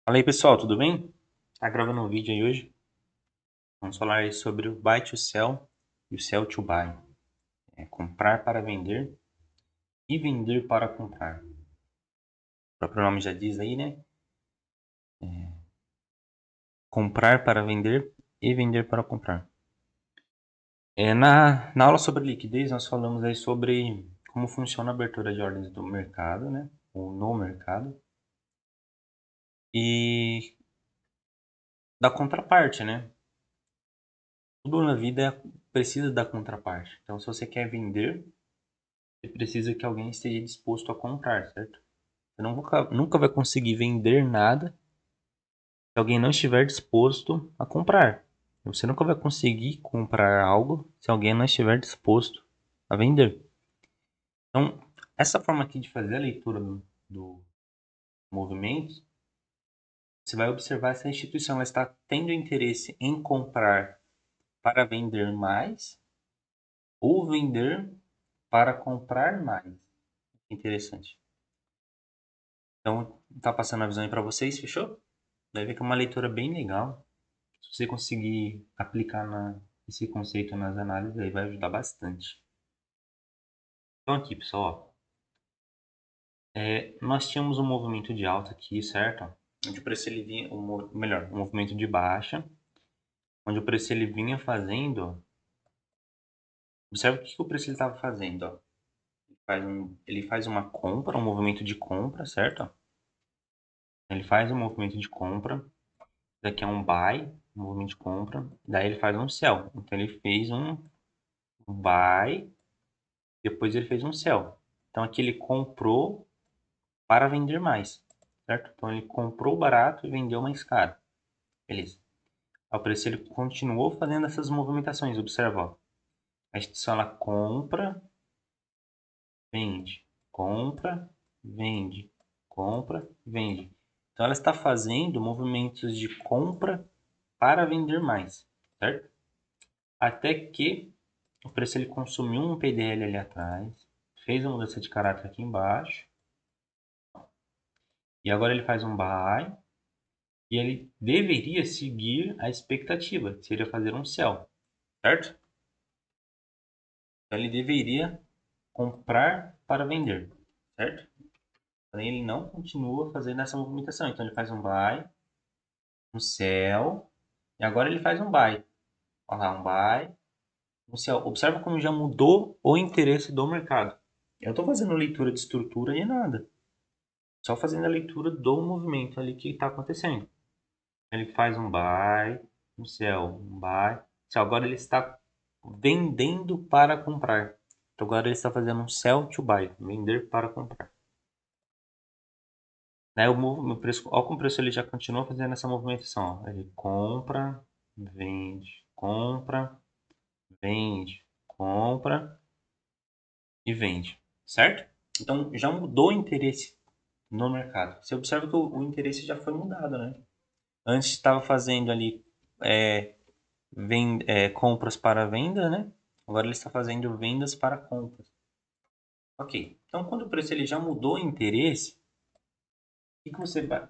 Fala aí pessoal, tudo bem? Tá gravando um vídeo aí hoje. Vamos falar aí sobre o buy to sell e o sell to buy. É comprar para vender e vender para comprar. O próprio nome já diz aí, né? Comprar para vender e vender para comprar. Na aula sobre liquidez, nós falamos aí sobre como funciona a abertura de ordens do mercado, né? Ou no mercado. E da contraparte, né? Tudo na vida precisa da contraparte. Então, se você quer vender, você precisa que alguém esteja disposto a comprar, certo? Você nunca vai conseguir vender nada se alguém não estiver disposto a comprar. Você nunca vai conseguir comprar algo se alguém não estiver disposto a vender. Então, essa forma aqui de fazer a leitura do movimento, você vai observar se a instituição ela está tendo interesse em comprar para vender mais ou vender para comprar mais. Interessante. Então, tá passando a visão aí para vocês, fechou? Vai ver que é uma leitura bem legal. Se você conseguir aplicar esse conceito nas análises, aí vai ajudar bastante. Então aqui, pessoal, nós tínhamos um movimento de alta aqui, certo? Onde o preço ele vinha, melhor, um movimento de baixa, onde o preço ele vinha fazendo. Observe o que o preço ele estava fazendo, ó. Ele faz uma compra, um movimento de compra, certo? Ele faz um movimento de compra. Daqui é um buy, um movimento de compra. Daí ele faz um sell. Então ele fez um buy, depois ele fez um sell. Então aqui ele comprou para vender mais, certo? Então ele comprou barato e vendeu mais caro. Beleza. Ao preço ele continuou fazendo essas movimentações. Observa, ó. A instituição ela compra, vende, compra, vende, compra, vende. Então ela está fazendo movimentos de compra para vender mais, certo? Até que o preço ele consumiu um PDL ali atrás, fez a mudança de caráter aqui embaixo, e agora ele faz um buy, e ele deveria seguir a expectativa, que seria fazer um sell, certo? Então ele deveria comprar para vender, certo? Porém ele não continua fazendo essa movimentação, então ele faz um buy, um sell, e agora ele faz um buy. Olha lá, um buy, um sell. Observa como já mudou o interesse do mercado. Eu estou fazendo leitura de estrutura e nada. Só fazendo a leitura do movimento ali que está acontecendo. Ele faz um buy, um sell, um buy. Agora ele está vendendo para comprar. Então agora ele está fazendo um sell to buy, vender para comprar. Né, o preço, olha como o preço ele já continua fazendo essa movimentação. Ó. Ele compra, compra e vende, certo? Então já mudou o interesse no mercado. Você observa que o interesse já foi mudado, né? Antes estava fazendo ali é, compras para venda, né? Agora ele está fazendo vendas para compras. Ok. Então, quando o preço ele já mudou o interesse, o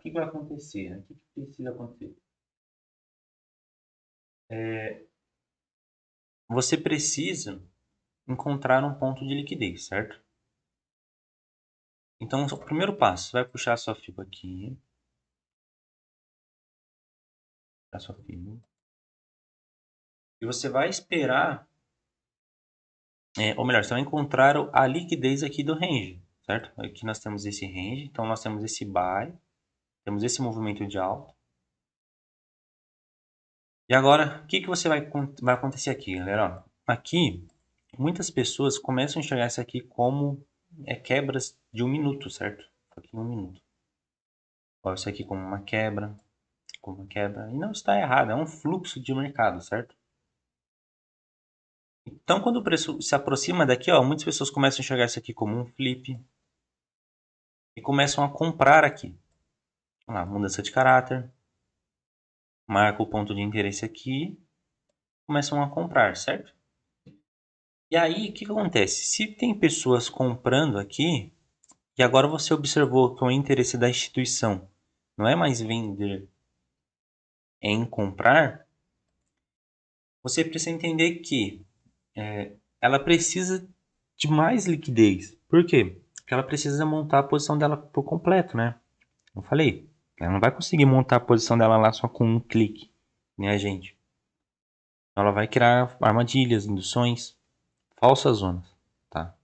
que vai acontecer? Né? O que precisa acontecer? Você precisa encontrar um ponto de liquidez, certo? Então, o primeiro passo, você vai puxar a sua FIBA aqui, a sua FIBA, e você vai esperar, ou melhor, você vai encontrar a liquidez aqui do range, certo? Aqui nós temos esse range, então nós temos esse buy, temos esse movimento de alta. E agora, o que vai acontecer aqui, galera? Ó, aqui, muitas pessoas começam a enxergar isso aqui como quebras de 1 minuto, certo? Aqui 1 minuto. Olha isso aqui como uma quebra. E não está errado, é um fluxo de mercado, certo? Então, quando o preço se aproxima daqui, ó, muitas pessoas começam a enxergar isso aqui como um flip e começam a comprar aqui. Vamos lá, mudança de caráter. Marca o ponto de interesse aqui. Começam a comprar, certo? E aí, o que acontece? Se tem pessoas comprando aqui, e agora você observou que o interesse da instituição não é mais vender, é em comprar, você precisa entender que ela precisa de mais liquidez. Por quê? Porque ela precisa montar a posição dela por completo, né? Eu falei, ela não vai conseguir montar a posição dela lá só com um clique, nem a gente. Ela vai criar armadilhas, induções, falsas zonas, tá?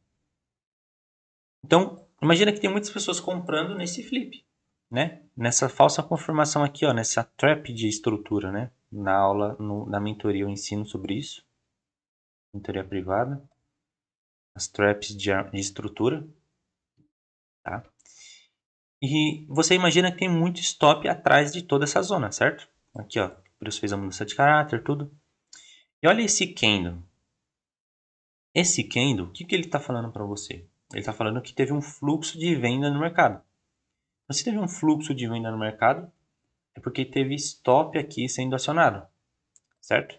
Então, imagina que tem muitas pessoas comprando nesse flip, né? Nessa falsa confirmação aqui, ó, nessa trap de estrutura, né? Na aula, na mentoria eu ensino sobre isso, mentoria privada, as traps de estrutura, tá? E você imagina que tem muito stop atrás de toda essa zona, certo? Aqui, ó, o preço fez a mudança de caráter, tudo. E olha esse candle. Esse candle, o que ele está falando para você? Ele está falando que teve um fluxo de venda no mercado. Então, se teve um fluxo de venda no mercado, é porque teve stop aqui sendo acionado, certo?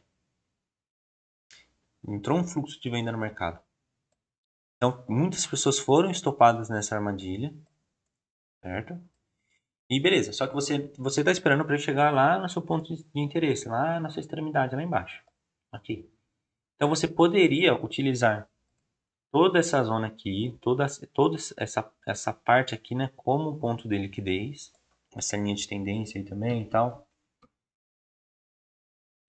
Entrou um fluxo de venda no mercado. Então, muitas pessoas foram estopadas nessa armadilha, certo? E beleza, só que você está esperando para chegar lá no seu ponto de interesse, lá na sua extremidade, lá embaixo. Ok. Então, você poderia utilizar toda essa zona aqui, toda essa parte aqui, né, como ponto de liquidez, essa linha de tendência aí também e tal.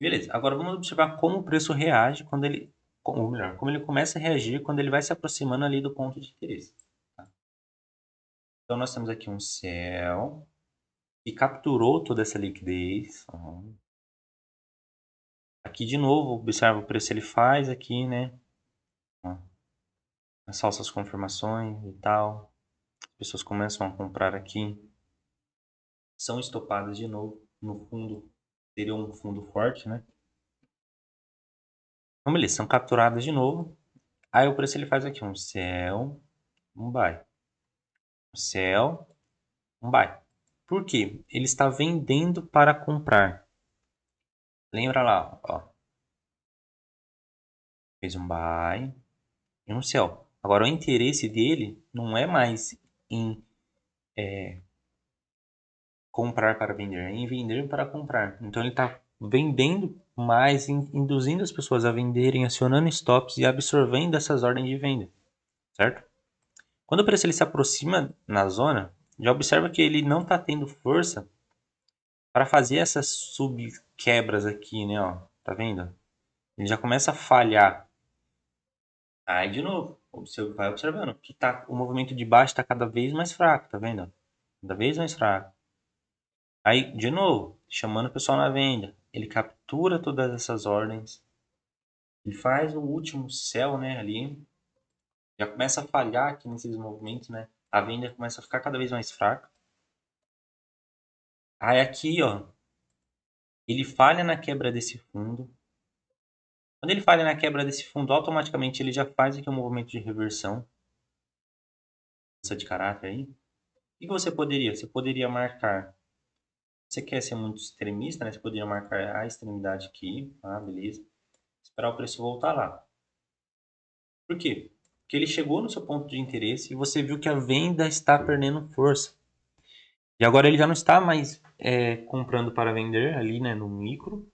Beleza, agora vamos observar como o preço reage quando ele, ou melhor, como ele começa a reagir quando ele vai se aproximando ali do ponto de interesse. Tá? Então nós temos aqui um sell que capturou toda essa liquidez. Aqui de novo, observa o preço ele faz aqui, né? As falsas confirmações e tal. As pessoas começam a comprar aqui. São estopadas de novo. No fundo, seria um fundo forte, né? Então, beleza, são capturadas de novo. Aí o preço ele faz aqui um sell, um buy. Um sell, um buy. Por quê? Ele está vendendo para comprar. Lembra lá, ó. Fez um buy e um sell. Agora o interesse dele não é mais em comprar para vender, é em vender para comprar. Então ele está vendendo mais, induzindo as pessoas a venderem, acionando stops e absorvendo essas ordens de venda, certo? Quando o preço ele se aproxima na zona, já observa que ele não está tendo força para fazer essas subquebras aqui, né? Ó, tá vendo? Ele já começa a falhar. Aí de novo, você vai observando que o movimento de baixo está cada vez mais fraco, tá vendo? Cada vez mais fraco. Aí, de novo, chamando o pessoal na venda. Ele captura todas essas ordens. Ele faz o último sell, né, ali. Já começa a falhar aqui nesses movimentos, né? A venda começa a ficar cada vez mais fraca. Aí aqui, ó, ele falha na quebra desse fundo. Quando ele falha na quebra desse fundo, automaticamente ele já faz aqui um movimento de reversão. Essa de caráter aí. O que você poderia? Você poderia marcar. Você quer ser muito extremista, né? Você poderia marcar a extremidade aqui. Ah, beleza. Esperar o preço voltar lá. Por quê? Porque ele chegou no seu ponto de interesse e você viu que a venda está perdendo força. E agora ele já não está mais comprando para vender ali, né, no micro.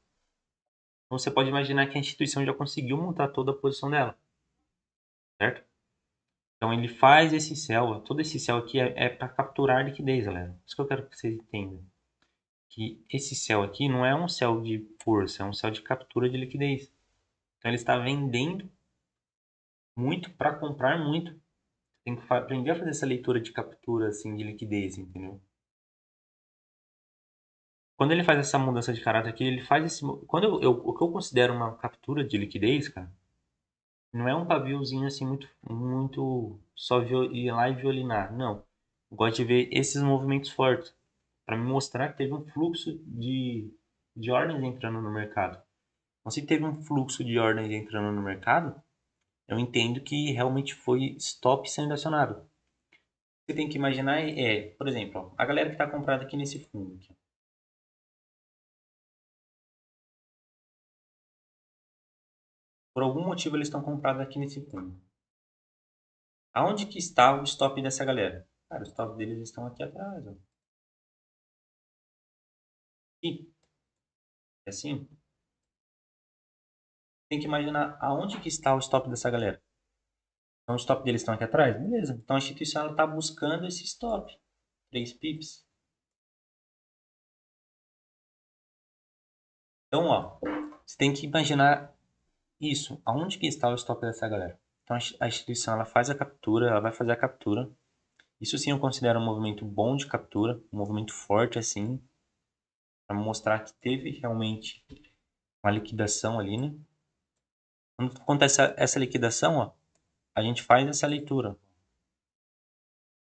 Então você pode imaginar que a instituição já conseguiu montar toda a posição dela, certo? Então ele faz esse sell, todo esse sell aqui é para capturar liquidez, galera. Isso que eu quero que vocês entendam. Que esse sell aqui não é um sell de força, é um sell de captura de liquidez. Então ele está vendendo muito para comprar muito. Tem que aprender a fazer essa leitura de captura assim de liquidez, entendeu? Quando ele faz essa mudança de caráter aqui, ele faz esse. Quando o que eu considero uma captura de liquidez, cara, não é um paviozinho assim muito só ir lá e violinar. Não. Eu gosto de ver esses movimentos fortes para me mostrar que teve um fluxo de ordens entrando no mercado. Então, se teve um fluxo de ordens entrando no mercado, eu entendo que realmente foi stop sendo acionado. O que você tem que imaginar por exemplo, ó, a galera que está comprada aqui nesse fundo. Aqui, por algum motivo eles estão comprados aqui nesse fundo. Aonde que está o stop dessa galera? Cara, o stop deles estão aqui atrás. Ó. E assim, tem que imaginar aonde que está o stop dessa galera. Então, o stop deles estão aqui atrás? Beleza. Então, a instituição está buscando esse stop. 3 pips. Então, ó, você tem que imaginar isso. Aonde que está o stop dessa galera? Então, a instituição ela faz a captura, ela vai fazer a captura. Isso sim eu considero um movimento bom de captura, um movimento forte assim, para mostrar que teve realmente uma liquidação ali, né? Quando acontece essa liquidação, ó, a gente faz essa leitura.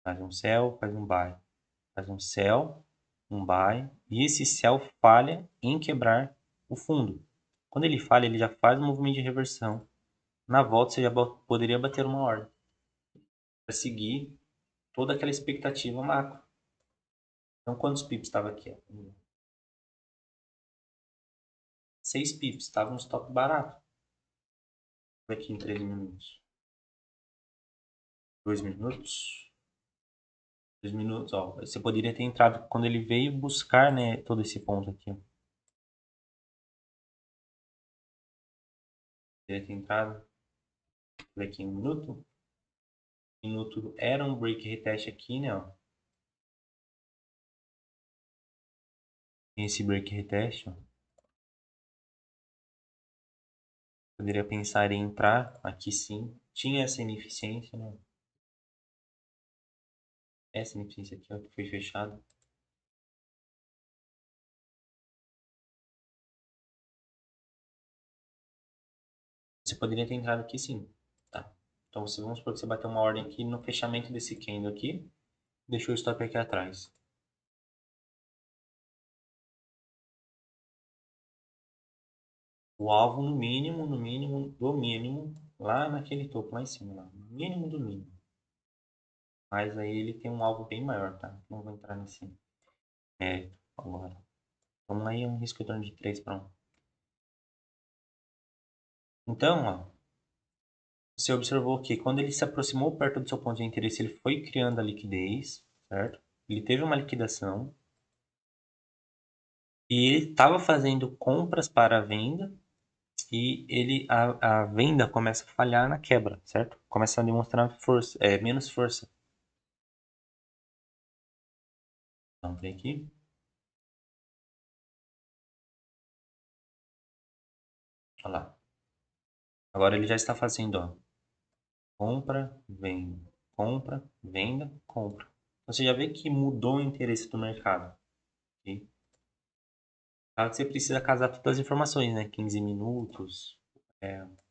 Faz um sell, faz um buy. Faz um sell, um buy. E esse sell falha em quebrar o fundo. Quando ele falha, ele já faz um movimento de reversão. Na volta, você já poderia bater uma ordem para seguir toda aquela expectativa macro. Então, quantos pips estava aqui? 6 pips. Estava um stop barato. Aqui em 3 minutos. 2 minutos. 2 minutos, ó. Você poderia ter entrado quando ele veio buscar, né, todo esse ponto aqui. Ó. Poderia ter entrado aqui em 1 minuto. Minuto era um break retest aqui, né, ó. Tem esse break retest, ó. Poderia pensar em entrar aqui sim. Tinha essa ineficiência, né? Essa ineficiência aqui, ó, que foi fechada. Você poderia ter entrado aqui sim, tá? Então vamos supor que você bateu uma ordem aqui no fechamento desse candle aqui, deixou o stop aqui atrás. O alvo no mínimo, do mínimo, lá naquele topo, lá em cima, lá, no mínimo do mínimo. Mas aí ele tem um alvo bem maior, tá? Não vou entrar nesse agora. Vamos aí, um risco retorno de 3 para 1. Então, ó, você observou que quando ele se aproximou perto do seu ponto de interesse, ele foi criando a liquidez, certo? Ele teve uma liquidação e ele estava fazendo compras para a venda e a venda começa a falhar na quebra, certo? Começa a demonstrar força, menos força. Então, vem aqui. Olha lá. Agora ele já está fazendo, ó, compra, venda, compra, venda, compra. Você já vê que mudou o interesse do mercado. Okay? Claro que você precisa casar todas as informações, né? 15 minutos,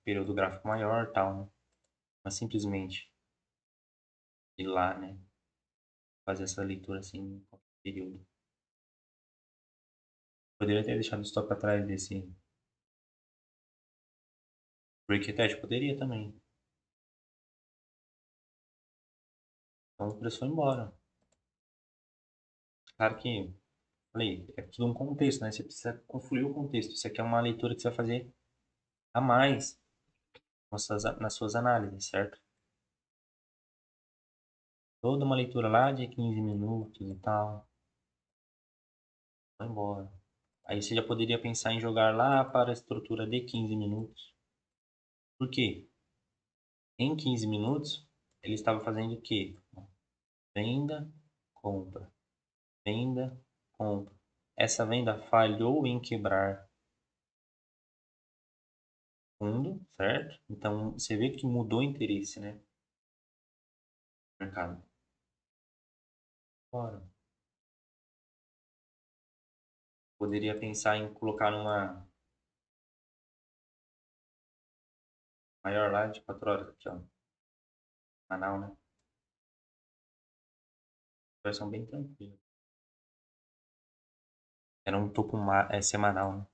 período gráfico maior, tal, né? Mas simplesmente ir lá, né? Fazer essa leitura assim em qualquer período. Poderia ter deixado o stop atrás desse break test? Poderia também. Então o preço foi embora. Claro que, falei, é tudo um contexto, né? Você precisa confluir o contexto. Isso aqui é uma leitura que você vai fazer a mais nas suas análises, certo? Toda uma leitura lá de 15 minutos e tal. Vai embora. Aí você já poderia pensar em jogar lá para a estrutura de 15 minutos. Por quê? Em 15 minutos, ele estava fazendo o quê? Venda, compra. Venda, compra. Essa venda falhou em quebrar fundo, certo? Então, você vê que mudou o interesse, né? Mercado. Fora. Poderia pensar em colocar numa maior lá de 4 horas aqui, ó. Semanal, né? Versão bem tranquila. Era um topo semanal, né?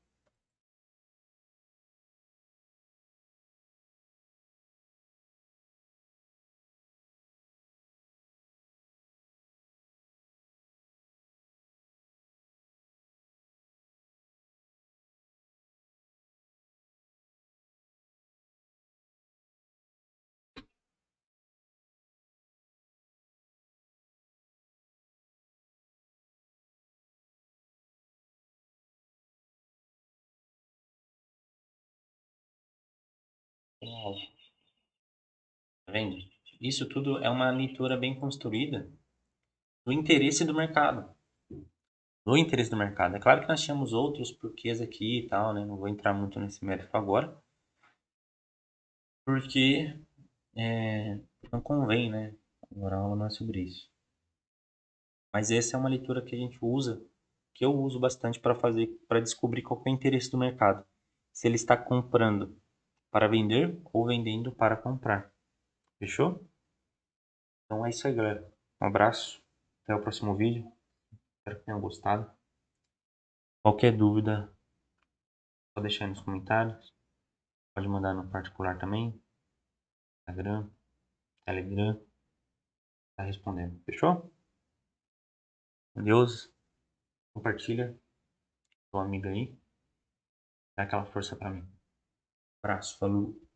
público-alvo. Tá vendo? Isso tudo é uma leitura bem construída do interesse do mercado. Do interesse do mercado. É claro que nós tínhamos outros porquês aqui e tal, né? Não vou entrar muito nesse mérito agora. Porque não convém, né? Agora a aula não é sobre isso. Mas essa é uma leitura que a gente usa, que eu uso bastante para fazer, para descobrir qual que é o interesse do mercado. Se ele está comprando para vender ou vendendo para comprar. Fechou? Então é isso aí, galera. Um abraço. Até o próximo vídeo. Espero que tenham gostado. Qualquer dúvida, pode deixar aí nos comentários. Pode mandar no particular também. Instagram, Telegram. Tá respondendo. Fechou? Deus. Compartilha com o amigo aí. Dá aquela força pra mim. Abraço. Falou.